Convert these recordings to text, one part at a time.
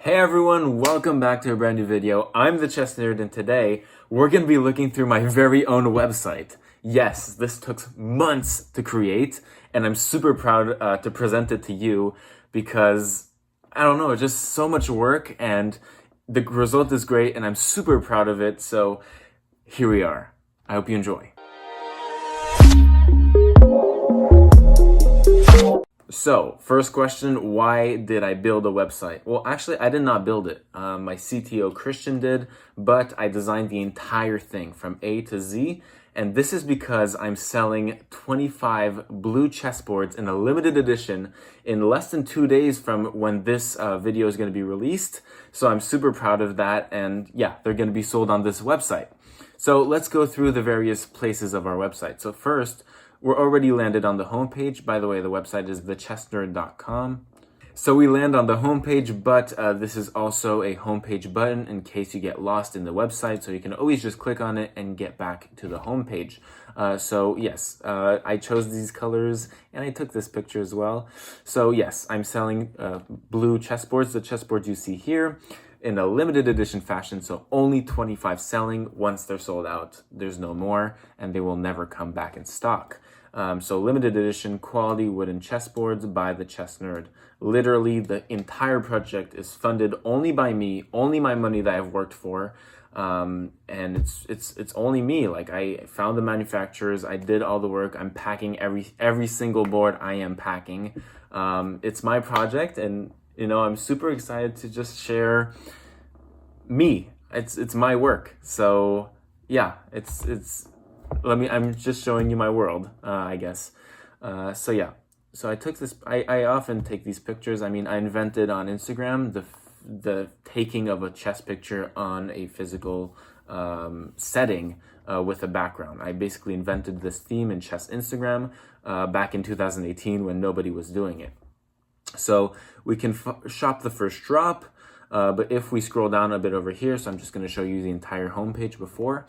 Hey everyone, welcome back to a brand new video. I'm the Chess Nerd, and today we're going to be looking through my very own website. Yes, this took months to create, and I'm super proud to present it to you because, I don't know, it's just so much work, and the result is great, and I'm super proud of it, so here we are. I hope you enjoy. So, first question, why did I build a website? Well, actually, I did not build it. My CTO Christian did, but I designed the entire thing from A to Z. And this is because I'm selling 25 blue chessboards in a limited edition in less than 2 days from when this video is going to be released. So I'm super proud of that. And yeah, they're going to be sold on this website. So let's go through the various places of our website. So first, we're already landed on the homepage. By the way, the website is thechessnerd.com. So we land on the homepage, but this is also a homepage button in case you get lost in the website. So you can always just click on it and get back to the homepage. So yes, I chose these colors and I took this picture as well. So yes, I'm selling blue chessboards, the chessboards you see here, in a limited edition fashion. So only 25 selling. Once they're sold out, there's no more and they will never come back in stock. So limited edition quality wooden chessboards by the Chess Nerd. Literally, the entire project is funded only by me, only my money that I've worked for, and it's only me. Like, I found the manufacturers, I did all the work. I'm packing every single board I am packing. It's my project, and I'm super excited to just share me. It's my work. So yeah, I'm just showing you my world, I guess. So yeah, so I took this, I often take these pictures. I mean, I invented on Instagram the taking of a chess picture on a physical setting with a background. I basically invented this theme in chess Instagram back in 2018 when nobody was doing it. So we can shop the first drop, but if we scroll down a bit over here, so I'm just going to show you the entire homepage before.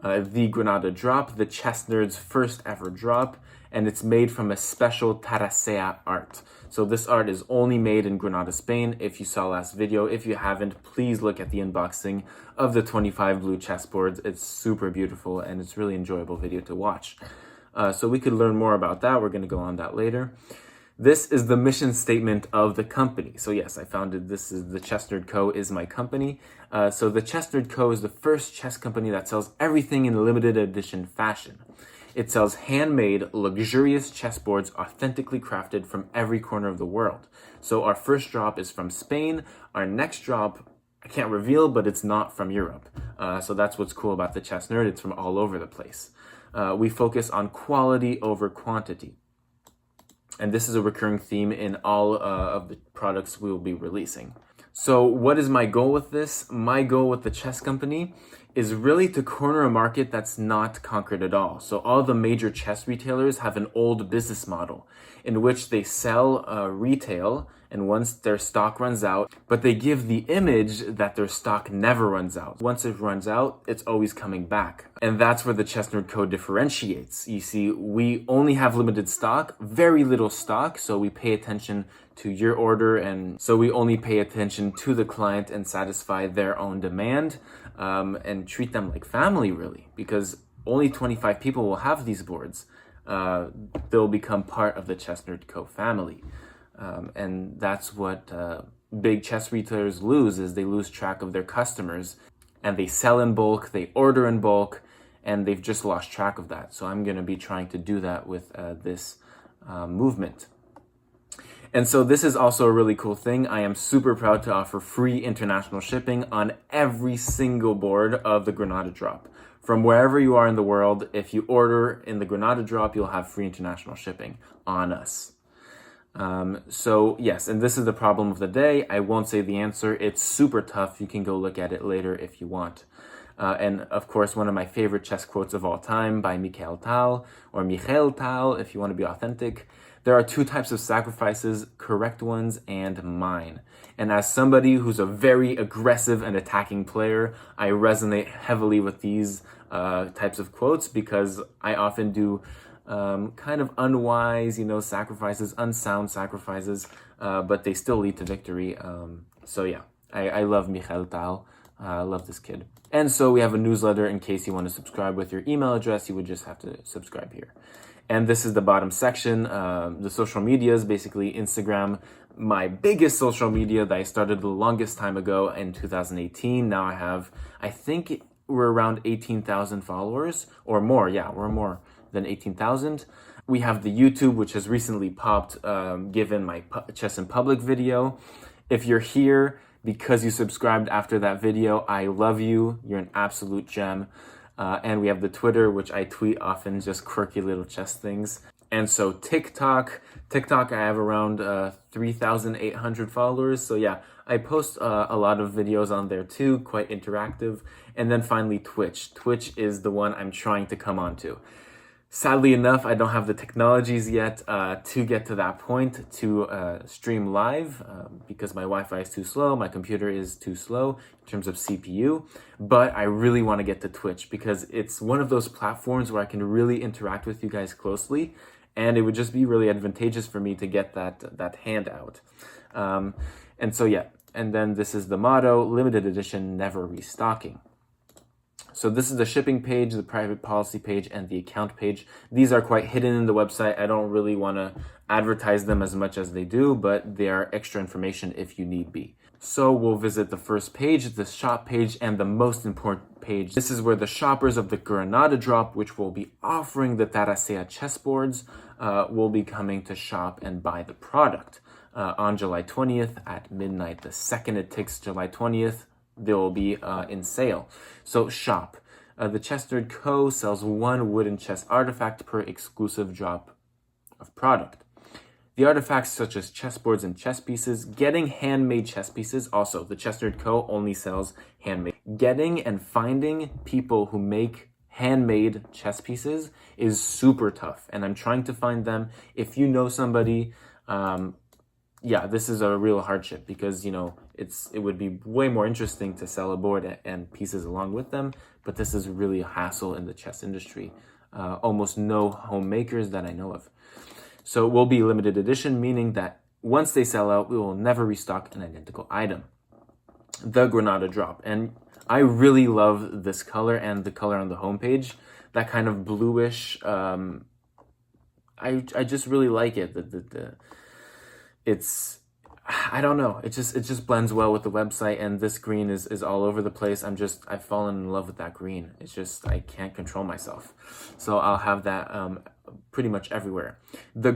The Granada Drop, the Chess Nerd's first ever drop, and it's made from a special Tarasiya art. So this art is only made in Granada, Spain. If you saw last video, if you haven't, please look at the unboxing of the 25 blue chessboards. It's super beautiful and it's really enjoyable video to watch. So we could learn more about that. We're going to go on that later. This is the mission statement of the company. So yes, I founded this. Is the Chess Nerd Co. is my company. So the Chess Nerd Co. is the first chess company that sells everything in limited edition fashion. It sells handmade, luxurious chessboards authentically crafted from every corner of the world. So our first drop is from Spain. Our next drop, I can't reveal, but it's not from Europe. So that's what's cool about the Chess Nerd. It's from all over the place. We focus on quality over quantity. And this is a recurring theme in all of the products we will be releasing. So what is my goal with this? My goal with the chess company is really to corner a market that's not conquered at all. So all the major chess retailers have an old business model in which they sell retail, and once their stock runs out, but they give the image that their stock never runs out. Once it runs out, it's always coming back. And that's where the Chess Nerd Co. differentiates. You see, we only have limited stock, very little stock, so we pay attention to your order, and so we only pay attention to the client and satisfy their own demand, and treat them like family, really, because only 25 people will have these boards. They'll become part of the Chess Nerd Co. family. And that's what big chess retailers lose, is they lose track of their customers, and they sell in bulk, they order in bulk, and they've just lost track of that. So I'm going to be trying to do that with this movement. And so this is also a really cool thing. I am super proud to offer free international shipping on every single board of the Granada Drop. From wherever you are in the world, if you order in the Granada Drop, you'll have free international shipping on us. So yes, and this is the problem of the day. I won't say the answer. It's super tough. You can go look at it later if you want. And of course, one of my favorite chess quotes of all time by Michael Tal, or Michael Tal, if you want to be authentic. There are two types of sacrifices, correct ones and mine. And as somebody who's a very aggressive and attacking player, I resonate heavily with these types of quotes because I often do kind of unwise, sacrifices, unsound sacrifices, but they still lead to victory. So yeah, I love Michael Tal. I love this kid. And so we have a newsletter in case you want to subscribe with your email address. You would just have to subscribe here. And this is the bottom section. The social medias, basically Instagram, my biggest social media that I started the longest time ago in 2018. Now I have, I think we're around 18,000 followers or more. Yeah, we're more than 18,000. We have the YouTube, which has recently popped given my Chess in Public video. If you're here because you subscribed after that video, I love you. You're an absolute gem. And we have the Twitter, which I tweet often just quirky little chess things. And so TikTok, I have around 3,800 followers. So yeah, I post a lot of videos on there too, quite interactive. And then finally Twitch. Twitch is the one I'm trying to come onto. Sadly enough, I don't have the technologies yet to get to that point to stream live because my Wi-Fi is too slow, my computer is too slow in terms of CPU, but I really want to get to Twitch because it's one of those platforms where I can really interact with you guys closely, and it would just be really advantageous for me to get that handout. And so yeah, and then this is the motto, limited edition, never restocking. So this is the shipping page, the private policy page, and the account page. These are quite hidden in the website. I don't really want to advertise them as much as they do, but they are extra information if you need be. So we'll visit the first page, the shop page, and the most important page. This is where the shoppers of the Granada Drop, which will be offering the Tarasiya chessboards, will be coming to shop and buy the product. On July 20th at midnight. The second it ticks July 20th, they will be in sale. So shop. The Chess Nerd Co. sells one wooden chess artifact per exclusive drop of product. The artifacts such as chessboards and chess pieces, getting handmade chess pieces. Also, the Chess Nerd Co. only sells handmade. Getting and finding people who make handmade chess pieces is super tough, and I'm trying to find them. If you know somebody, yeah, this is a real hardship because, you know, it would be way more interesting to sell a board and pieces along with them, but this is really a hassle in the chess industry. Almost no homemakers that I know of. So it will be limited edition, meaning that once they sell out, we will never restock an identical item. The Granada Drop. And I really love this color and the color on the homepage. That kind of bluish, I just really like it. It's, I don't know, it just blends well with the website, and this green is all over the place. I've fallen in love with that green. It's just, I can't control myself. So I'll have that pretty much everywhere. The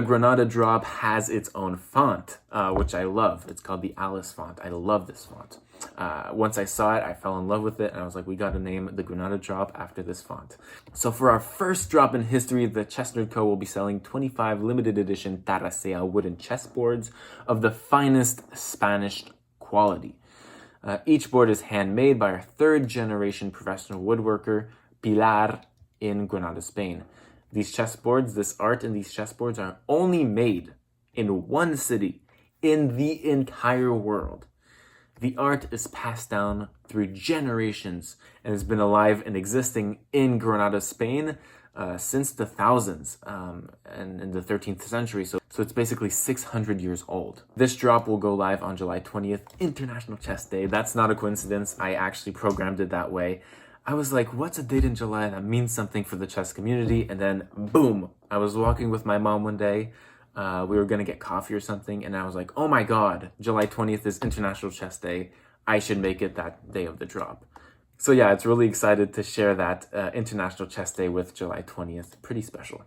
Granada Drop has its own font, which I love. It's called the Alice font. I love this font. Once I saw it, I fell in love with it, and I was like, we got to name the Granada Drop after this font. So for our first drop in history, the Chess Nerd Co. will be selling 25 limited edition Tarasiya wooden chessboards of the finest Spanish quality. Each board is handmade by our third generation professional woodworker, Pilar, in Granada, Spain. These chessboards, this art in these chessboards are only made in one city in the entire world. The art is passed down through generations and has been alive and existing in Granada, Spain since the thousands and in the 13th century. So it's basically 600 years old. This drop will go live on July 20th, International Chess Day. That's not a coincidence. I actually programmed it that way. I was like, what's a date in July that means something for the chess community? And then boom, I was walking with my mom one day. We were going to get coffee or something, and I was like, oh my god, July 20th is International Chess Day. I should make it that day of the drop. So yeah, it's really excited to share that International Chess Day with July 20th. Pretty special.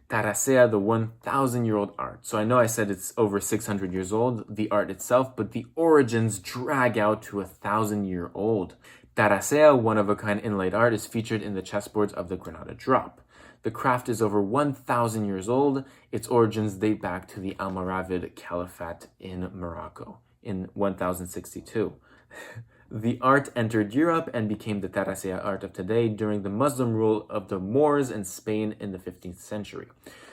Tarasiya, the 1,000-year-old art. So I know I said it's over 600 years old, the art itself, but the origins drag out to 1,000-year-old. Tarasiya, one-of-a-kind inlaid art, is featured in the chessboards of the Granada Drop. The craft is over 1,000 years old. Its origins date back to the Almoravid Caliphate in Morocco in 1062. The art entered Europe and became the Tarasiya art of today during the Muslim rule of the Moors in Spain in the 15th century.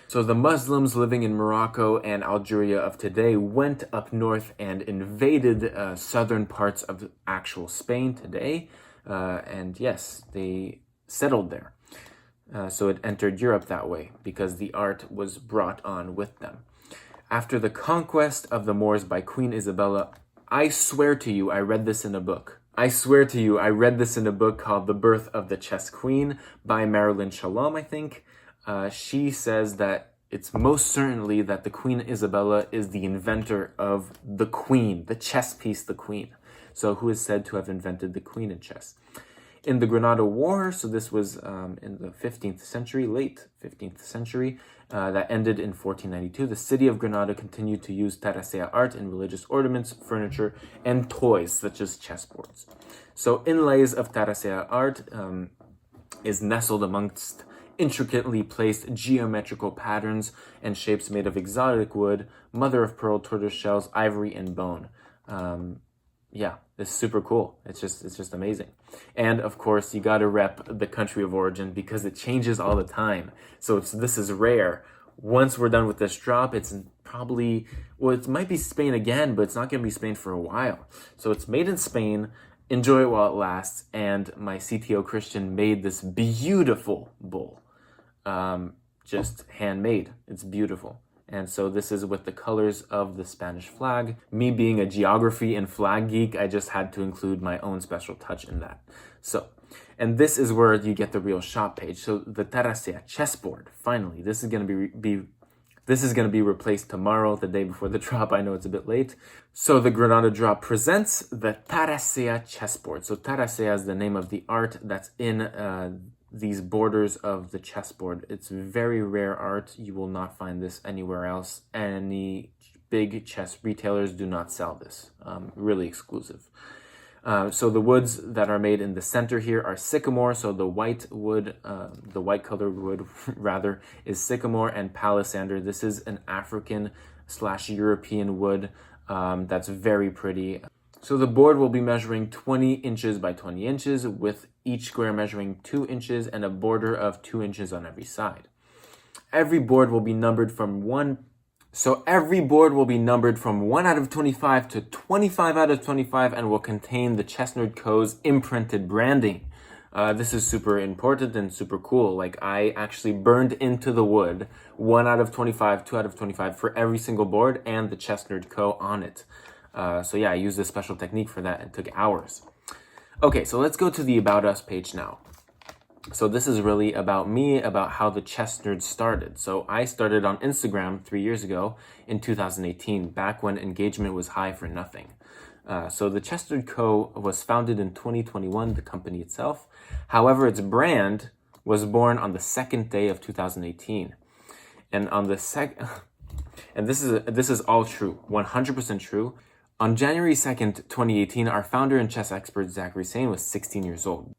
So the Muslims living in Morocco and Algeria of today went up north and invaded southern parts of actual Spain today. And yes, they settled there. So it entered Europe that way because the art was brought on with them. After the conquest of the Moors by Queen Isabella, I swear to you, I read this in a book. I swear to you, I read this in a book called The Birth of the Chess Queen by Marilyn Shalom, I think. She says that it's most certainly that the Queen Isabella is the inventor of the queen, the chess piece, the queen. So who is said to have invented the queen in chess? In the Granada War, so this was in the 15th century, late 15th century, that ended in 1492, the city of Granada continued to use Tarasiya art in religious ornaments, furniture, and toys, such as chessboards. So inlays of Tarasiya art is nestled amongst intricately placed geometrical patterns and shapes made of exotic wood, mother-of-pearl, tortoise shells, ivory, and bone. Yeah, it's super cool. It's just amazing. And of course, you gotta rep the country of origin because it changes all the time. So this is rare. Once we're done with this drop, it's probably, well, it might be Spain again, but it's not gonna be Spain for a while. So it's made in Spain. Enjoy it while it lasts. And my CTO Christian made this beautiful bowl. Just handmade. It's beautiful. And so this is with the colors of the Spanish flag. Me being a geography and flag geek, I just had to include my own special touch in that. So, and this is where you get the real shop page. So the Tarasiya Chessboard, finally, this is going to be replaced tomorrow, the day before the drop. I know it's a bit late. So the Granada Drop presents the Tarasiya Chessboard. So Tarasiya is the name of the art that's in these borders of the chessboard. It's very rare art. You will not find this anywhere else. Any big chess retailers do not sell this. Really exclusive. So the woods that are made in the center here are sycamore. So the white wood, the white colored wood rather, is sycamore and palisander. This is an African/European wood that's very pretty. So the board will be measuring 20 inches by 20 inches with each square measuring 2 inches and a border of 2 inches on every side. Every board will be numbered from 1 out of 25 to 25 out of 25 and will contain the Chess Nerd Co.'s imprinted branding. This is super important and super cool. Like, I actually burned into the wood 1 out of 25, 2 out of 25 for every single board and the Chess Nerd Co. on it. So yeah, I used a special technique for that. It took hours. Okay, so let's go to the About Us page now. So this is really about me, about how the Chess Nerd started. So I started on Instagram 3 years ago in 2018, back when engagement was high for nothing. So the Chess Nerd Co. was founded in 2021, the company itself. However, its brand was born on the second day of 2018. And on the and this is all true, 100% true. On January 2nd, 2018, our founder and chess expert, Zachary Sane, was 16 years old.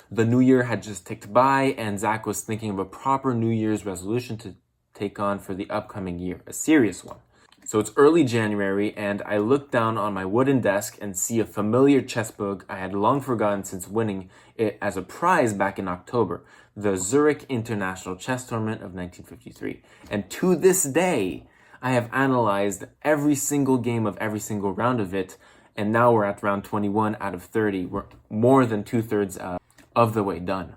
The new year had just ticked by, and Zach was thinking of a proper New Year's resolution to take on for the upcoming year, a serious one. So it's early January, and I look down on my wooden desk and see a familiar chess book I had long forgotten since winning it as a prize back in October, the Zurich International Chess Tournament of 1953. And to this day, I have analyzed every single game of every single round of it, and now we're at round 21 out of 30. We're more than 2/3 of the way done.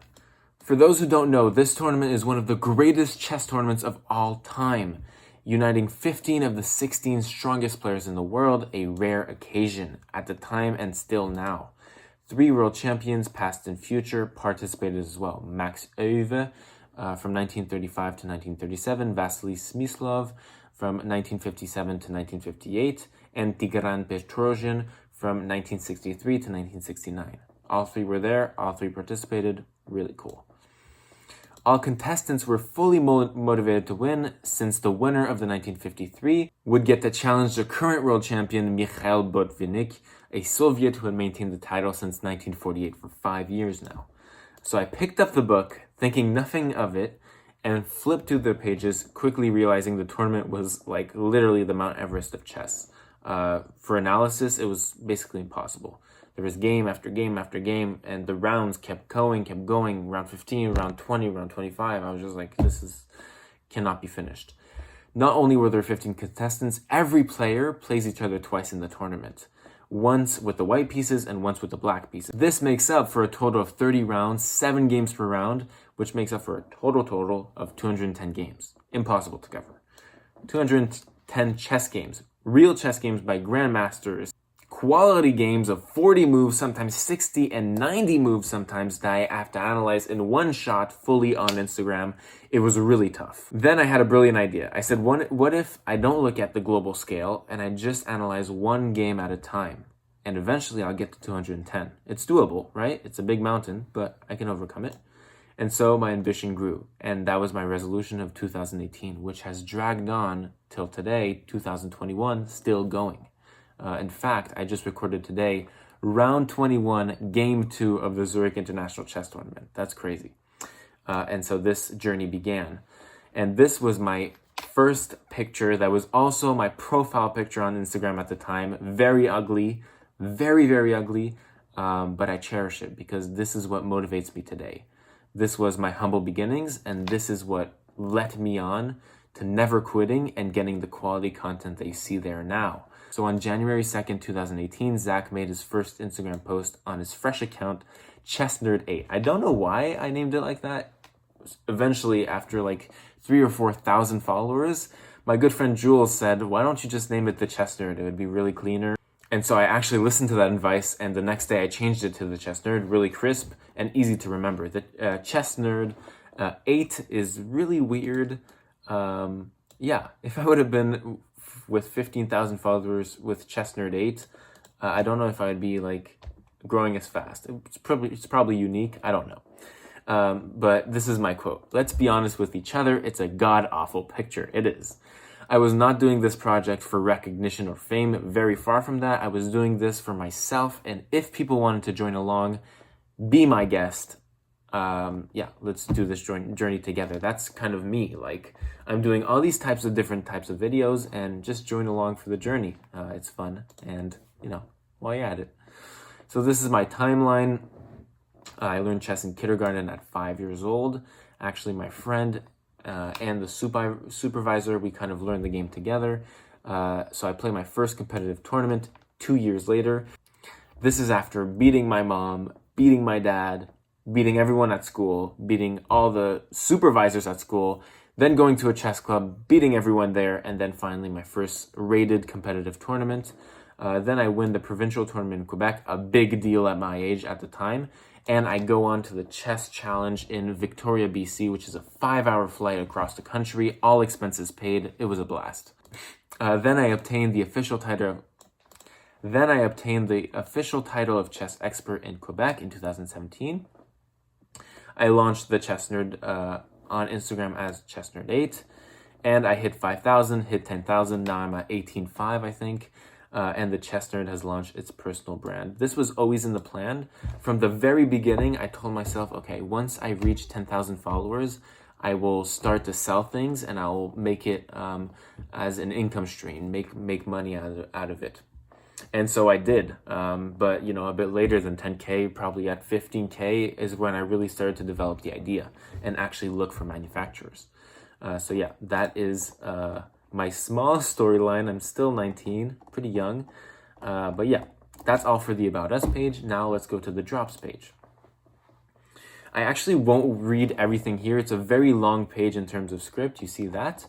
For those who don't know, this tournament is one of the greatest chess tournaments of all time, uniting 15 of the 16 strongest players in the world, a rare occasion at the time and still now. 3 world champions, past and future, participated as well. Max Euwe from 1935 to 1937, Vasily Smyslov from 1957 to 1958, and Tigran Petrosian from 1963 to 1969. All 3 were there, all 3 participated, really cool. All contestants were fully motivated to win, since the winner of the 1953 would get to challenge the current world champion Mikhail Botvinnik, a Soviet who had maintained the title since 1948 for 5 years now. So I picked up the book, thinking nothing of it, and flipped through the pages, quickly realizing the tournament was like literally the Mount Everest of chess. For analysis, it was basically impossible. There was game after game after game, and the rounds kept going. Round 15, round 20, round 25. I was just like, cannot be finished. Not only were there 15 contestants, every player plays each other twice in the tournament. Once with the white pieces and once with the black pieces. This makes up for a total of 30 rounds, 7 games per round, which makes up for a total of 210 games. Impossible to cover. 210 10 chess games, real chess games by grandmasters, quality games of 40 moves, sometimes 60 and 90 moves sometimes, that I have to analyze in one shot fully on Instagram. It was really tough. Then I had a brilliant idea. I said, what if I don't look at the global scale and I just analyze one game at a time? And eventually I'll get to 210. It's doable, right? It's a big mountain, but I can overcome it. And so my ambition grew. And that was my resolution of 2018, which has dragged on till today, 2021, still going. In fact, I just recorded today round 21, game 2 of the Zurich International Chess Tournament. That's crazy. And so this journey began. And this was my first picture that was also my profile picture on Instagram at the time. Very ugly, very, very ugly. But I cherish it because this is what motivates me today. This was my humble beginnings, and this is what led me on to never quitting and getting the quality content that you see there now. So on January 2nd, 2018, Zach made his first Instagram post on his fresh account, ChessNerd8. I don't know why I named it like that. Eventually, after like 3,000 or 4,000 followers, my good friend Jules said, why don't you just name it the Chess Nerd? It would be really cleaner. And so I actually listened to that advice, and the next day I changed it to the Chess Nerd, really crisp and easy to remember. The Chess Nerd 8 is really weird. Yeah, if I would have been with 15,000 followers with Chess Nerd 8, I don't know if I'd be like growing as fast. It's probably unique. I don't know. But this is my quote. Let's be honest with each other. It's a god-awful picture. It is. I was not doing this project for recognition or fame. Very far from that. I was doing this for myself. And if people wanted to join along, be my guest. Yeah, let's do this journey together. That's kind of me. Like, I'm doing all these different types of videos, and just join along for the journey. It's fun, and while you're at it. So this is my timeline. I learned chess in kindergarten at 5 years old. Actually, my friend and the supervisor, we kind of learned the game together. So I played my first competitive tournament 2 years later. This is after beating my mom, beating my dad, beating everyone at school, beating all the supervisors at school, then going to a chess club, beating everyone there, and then finally my first rated competitive tournament. Then I win the provincial tournament in Quebec, a big deal at my age at the time, and I go on to the chess challenge in Victoria, BC, which is a 5-hour flight across the country, all expenses paid. It was a blast. Then I obtained the official title of chess expert in Quebec in 2017. I launched the Chess Nerd on Instagram as ChessNerd8, and I hit 5,000, hit 10,000. Now I'm at 18.5, I think. And the Chess Nerd has launched its personal brand. This was always in the plan. From the very beginning, I told myself, okay, once I reach 10,000 followers, I will start to sell things, and I'll make it as an income stream, make money out of it. And so I did, but a bit later than 10K, probably at 15K is when I really started to develop the idea and actually look for manufacturers. So yeah, that is my small storyline. I'm still 19, pretty young, but yeah, that's all for the About Us page. Now let's go to the Drops page. I actually won't read everything here. It's a very long page in terms of script. You see that?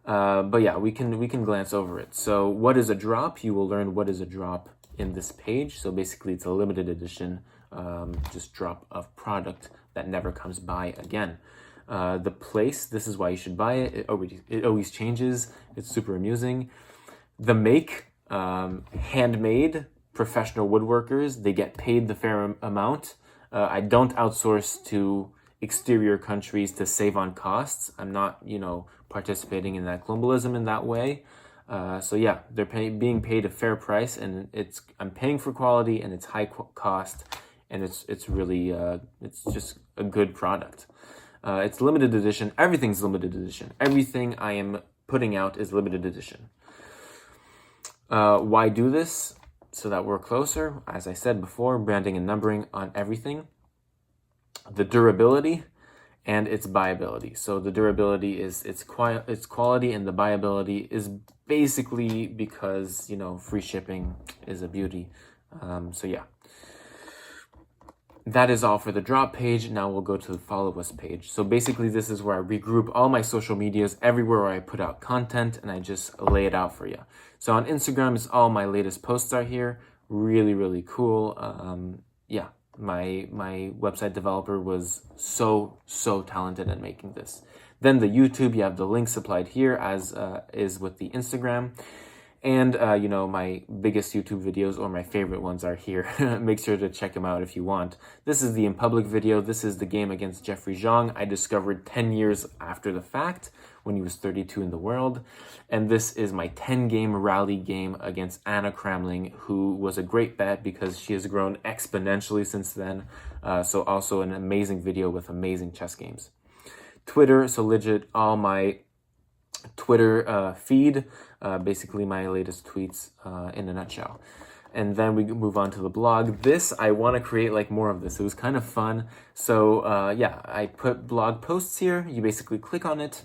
But yeah, we can glance over it. So what is a drop? You will learn what is a drop in this page. So basically it's a limited edition, just drop of product that never comes by again. The place, this is why you should buy it. It always changes. It's super amusing. The make, handmade, professional woodworkers, they get paid the fair amount. I don't outsource to exterior countries to save on costs. I'm not, participating in that globalism in that way. So yeah, they're being paid a fair price, and I'm paying for quality, and it's high cost, and it's really it's just a good product. It's limited edition. Everything's limited edition. Everything I am putting out is limited edition. Why do this? So that we're closer. As I said before, branding and numbering on everything. The durability and its buyability. So the durability is its quality, and the buyability is basically because, free shipping is a beauty. So yeah. that is all for the drop page. Now we'll go to the follow us page. So basically this is where I regroup all my social medias, everywhere where I put out content, and I just lay it out for you. So on Instagram, it's all my latest posts are here. Really, really cool. Yeah, my website developer was so talented at making this. Then the YouTube, you have the links supplied here as is with the Instagram. And, you know, my biggest YouTube videos or my favorite ones are here. Make sure to check them out if you want. This is the in public video. This is the game against Jeffrey Zhang. I discovered 10 years after the fact when he was 32 in the world. And this is my 10-game rally game against Anna Kramling, who was a great bet because she has grown exponentially since then. So also an amazing video with amazing chess games. Twitter, so legit all my Twitter feed, basically my latest tweets in a nutshell. And then we move on to the blog. This, I want to create like more of this. It was kind of fun. So yeah, I put blog posts here. You basically click on it.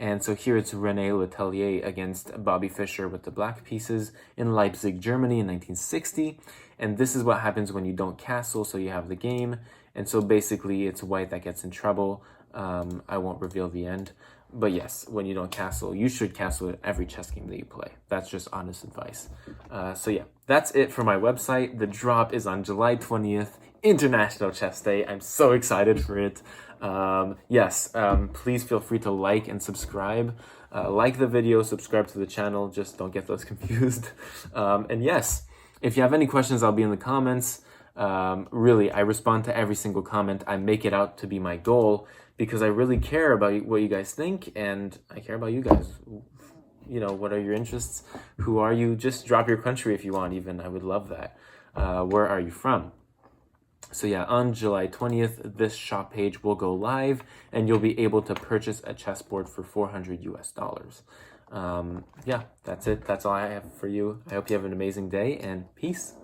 And so here it's René Letelier against Bobby Fischer with the black pieces in Leipzig, Germany in 1960. And this is what happens when you don't castle, so you have the game. And so basically it's white that gets in trouble. I won't reveal the end. But yes, when you don't castle, you should castle at every chess game that you play. That's just honest advice. So yeah, that's it for my website. The drop is on July 20th, International Chess Day. I'm so excited for it. Yes, please feel free to like and subscribe. Like the video, subscribe to the channel. Just don't get those confused. And yes, if you have any questions, I'll be in the comments. Really, I respond to every single comment. I make it out to be my goal because I really care about what you guys think, and I care about you guys. You know, what are your interests? Who are you? Just drop your country if you want, even. I would love that. Where are you from? So yeah, on July 20th, this shop page will go live, and you'll be able to purchase a chessboard for $400 US. Yeah, that's it. That's all I have for you. I hope you have an amazing day, and peace.